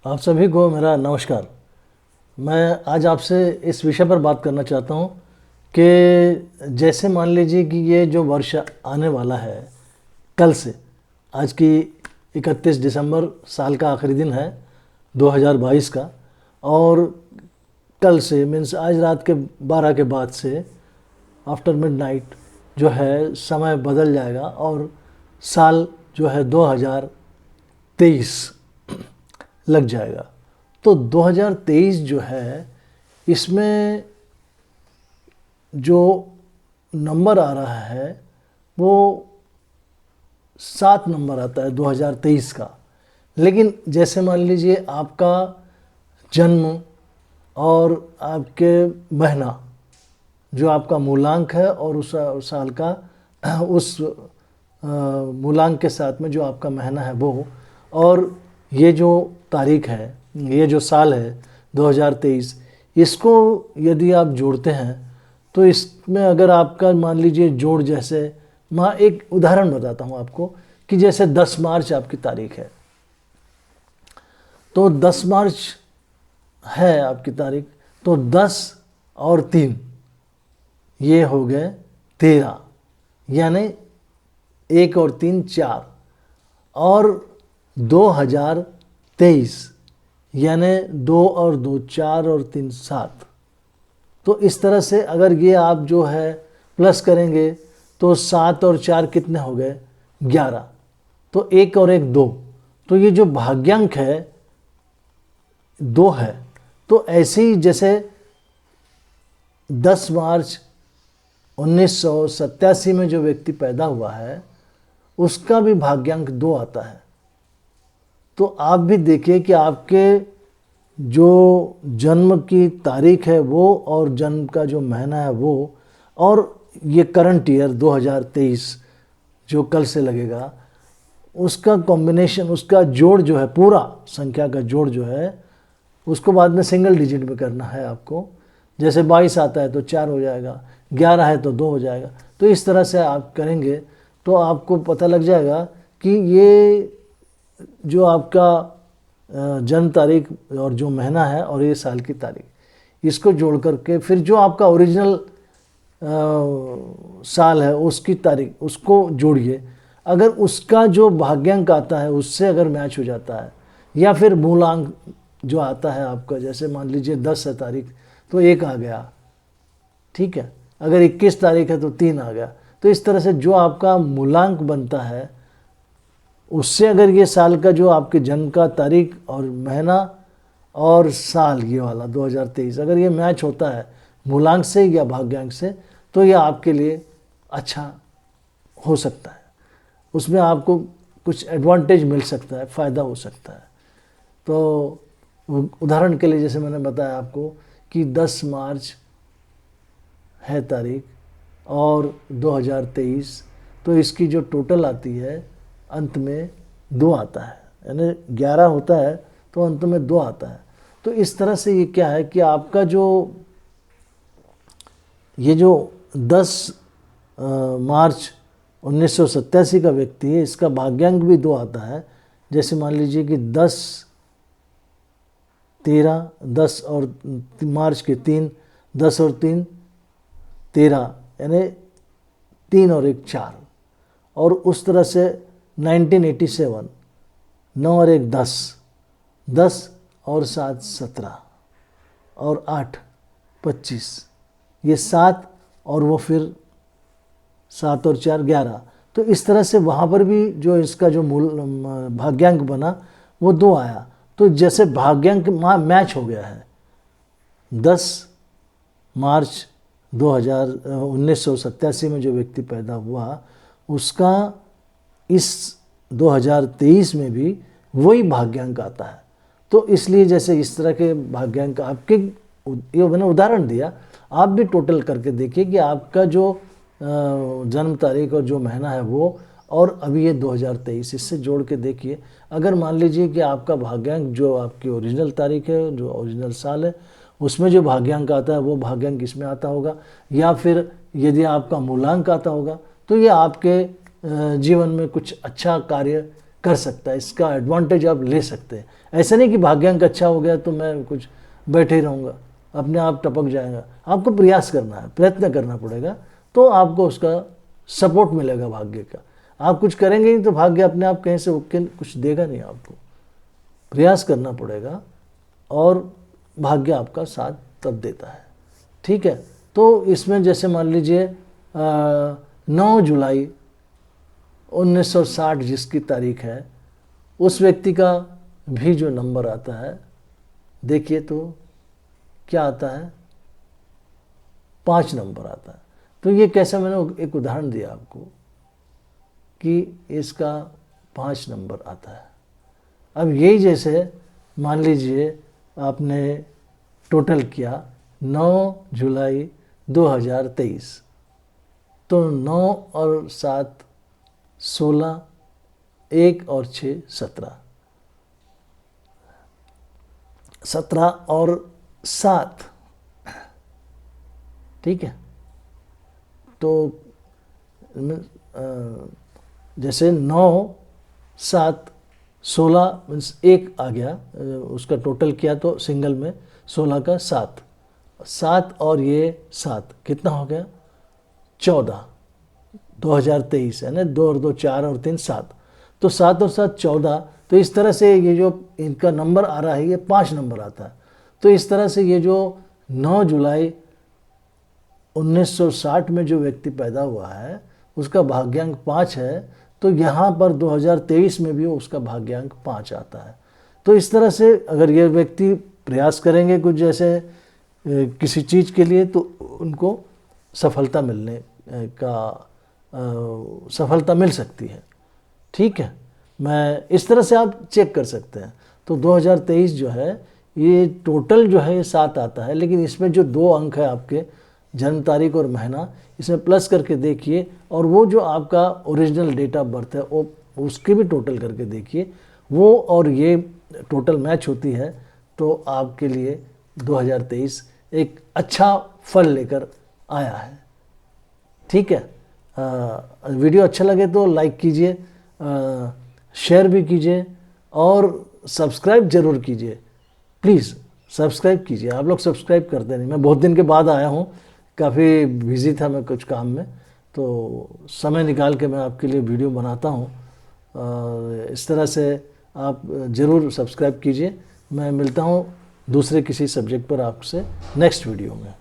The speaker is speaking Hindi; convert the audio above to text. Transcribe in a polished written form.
आप सभी को मेरा नमस्कार। मैं आज आपसे इस विषय पर बात करना चाहता हूँ कि जैसे मान लीजिए कि ये जो वर्ष आने वाला है कल से, आज की 31 दिसंबर साल का आखिरी दिन है 2022 का, और कल से मीन्स आज रात के 12 के बाद से आफ्टर मिडनाइट जो है समय बदल जाएगा और साल जो है 2023 लग जाएगा। तो 2023 जो है इसमें जो नंबर आ रहा है वो 7 नंबर आता है 2023 का। लेकिन जैसे मान लीजिए आपका जन्म और आपके महीना जो आपका मूलांक है और उस साल का उस मूलांक के साथ में जो आपका महीना है वो, और ये जो तारीख है, ये जो साल है 2023, इसको यदि आप जोड़ते हैं तो इसमें अगर आपका मान लीजिए जोड़, जैसे मैं एक उदाहरण बताता हूँ आपको कि जैसे 10 मार्च आपकी तारीख है, तो 10 मार्च है आपकी तारीख, तो 10 और 3 ये हो गए 13, यानी 1 और 3 4, और 2023 यानी 2 और 2 4 और 3 7। तो इस तरह से अगर ये आप जो है प्लस करेंगे तो 7 और 4 कितने हो गए 11, तो 1 और 1 2, तो ये जो भाग्यांक है 2 है। तो ऐसे ही जैसे 10 मार्च 1987 में जो व्यक्ति पैदा हुआ है उसका भी भाग्यांक 2 आता है। तो आप भी देखिए कि आपके जो जन्म की तारीख है वो और जन्म का जो महीना है वो, और ये करंट ईयर 2023 जो कल से लगेगा, उसका कॉम्बिनेशन, उसका जोड़ जो है, पूरा संख्या का जोड़ जो है उसको बाद में सिंगल डिजिट में करना है आपको। जैसे 22 आता है तो 4 हो जाएगा, 11 है तो 2 हो जाएगा। तो इस तरह से आप करेंगे तो आपको पता लग जाएगा कि ये जो आपका जन्म तारीख और जो महीना है और ये साल की तारीख, इसको जोड़ करके फिर जो आपका ओरिजिनल साल है उसकी तारीख उसको जोड़िए। अगर उसका जो भाग्यांक आता है उससे अगर मैच हो जाता है, या फिर मूलांक जो आता है आपका, जैसे मान लीजिए 10 है तारीख तो 1 आ गया, ठीक है। अगर 21 तारीख है तो 3 आ गया। तो इस तरह से जो आपका मूलांक बनता है उससे अगर ये साल का जो आपके जन्म का तारीख और महीना और साल ये वाला 2023 अगर ये मैच होता है मूलांक से या भाग्यांक से, तो ये आपके लिए अच्छा हो सकता है, उसमें आपको कुछ एडवांटेज मिल सकता है, फ़ायदा हो सकता है। तो उदाहरण के लिए जैसे मैंने बताया आपको कि 10 मार्च है तारीख और 2023, तो इसकी जो टोटल आती है अंत में 2 आता है, यानी 11 होता है तो अंत में 2 आता है। तो इस तरह से ये क्या है कि आपका जो ये जो 10 मार्च 1987 का व्यक्ति है, इसका भाग्यांक भी 2 आता है। जैसे मान लीजिए कि 10 13, 10 और मार्च के 3, 10 और 3 13, यानी 3 और 1 4, और उस तरह से 1987 9 और 1 10, 10 और 7 17, और 8 25, ये 7, और वो फिर 7 और 4 11। तो इस तरह से वहाँ पर भी जो इसका जो मूल भाग्यांक बना वो 2 आया। तो जैसे भाग्यांक मैच हो गया है, 10 मार्च 1987 में जो व्यक्ति पैदा हुआ उसका इस 2023 में भी वही भाग्यांक आता है। तो इसलिए जैसे इस तरह के भाग्यांक आपके, ये मैंने उदाहरण दिया, आप भी टोटल करके देखिए कि आपका जो जन्म तारीख और जो महीना है वो, और अभी ये 2023, इससे जोड़ के देखिए। अगर मान लीजिए कि आपका भाग्यांक जो आपकी ओरिजिनल तारीख है, जो ओरिजिनल साल है, उसमें जो भाग्यांक आता है वो भाग्यांक इसमें आता होगा, या फिर यदि आपका मूलांक आता होगा तो ये आपके जीवन में कुछ अच्छा कार्य कर सकता है, इसका एडवांटेज आप ले सकते हैं। ऐसा नहीं कि भाग्यांक अच्छा हो गया तो मैं कुछ बैठे ही रहूँगा, अपने आप टपक जाएगा। आपको प्रयास करना है, प्रयत्न करना पड़ेगा, तो आपको उसका सपोर्ट मिलेगा भाग्य का। आप कुछ करेंगे नहीं तो भाग्य अपने आप कहीं से उठ के कुछ देगा नहीं आपको, प्रयास करना पड़ेगा और भाग्य आपका साथ तब देता है। ठीक है, तो इसमें जैसे मान लीजिए 9 जुलाई 1960 जिसकी तारीख है, उस व्यक्ति का भी जो नंबर आता है, देखिए तो क्या आता है, 5 नंबर आता है। तो ये कैसा, मैंने एक उदाहरण दिया आपको कि इसका 5 नंबर आता है। अब यही जैसे मान लीजिए आपने टोटल किया 9 जुलाई 2023, तो 9 और 7 16, 1 और 6 17, 17 और 7, ठीक है। तो जैसे 9 7 16 मीन्स 1 आ गया, उसका टोटल किया तो सिंगल में 16 का 7, 7 और ये 7 कितना हो गया, 14, 2023 है ना, 2 और 2 4 और 3 7, तो 7 और 7 14। तो इस तरह से ये जो इनका नंबर आ रहा है ये 5 नंबर आता है। तो इस तरह से ये जो 9 जुलाई 1960 में जो व्यक्ति पैदा हुआ है उसका भाग्यांक 5 है, तो यहाँ पर 2023 में भी उसका भाग्यांक 5 आता है। तो इस तरह से अगर ये व्यक्ति प्रयास करेंगे कुछ जैसे किसी चीज़ के लिए, तो उनको सफलता मिलने का सफलता मिल सकती है। ठीक है, मैं इस तरह से आप चेक कर सकते हैं। तो 2023 जो है ये टोटल जो है ये 7 आता है, लेकिन इसमें जो 2 अंक है आपके जन्म तारीख और महीना, इसमें प्लस करके देखिए, और वो जो आपका ओरिजिनल डेट ऑफ बर्थ है वो उसके भी टोटल करके देखिए, वो और ये टोटल मैच होती है, तो आपके लिए 2023 एक अच्छा फल लेकर आया है। ठीक है, वीडियो अच्छा लगे तो लाइक कीजिए, शेयर भी कीजिए और सब्सक्राइब जरूर कीजिए। प्लीज़ सब्सक्राइब कीजिए, आप लोग सब्सक्राइब करते नहीं। मैं बहुत दिन के बाद आया हूँ, काफ़ी बिजी था मैं कुछ काम में, तो समय निकाल के मैं आपके लिए वीडियो बनाता हूँ। इस तरह से आप ज़रूर सब्सक्राइब कीजिए। मैं मिलता हूँ दूसरे किसी सब्जेक्ट पर आपसे नेक्स्ट वीडियो में।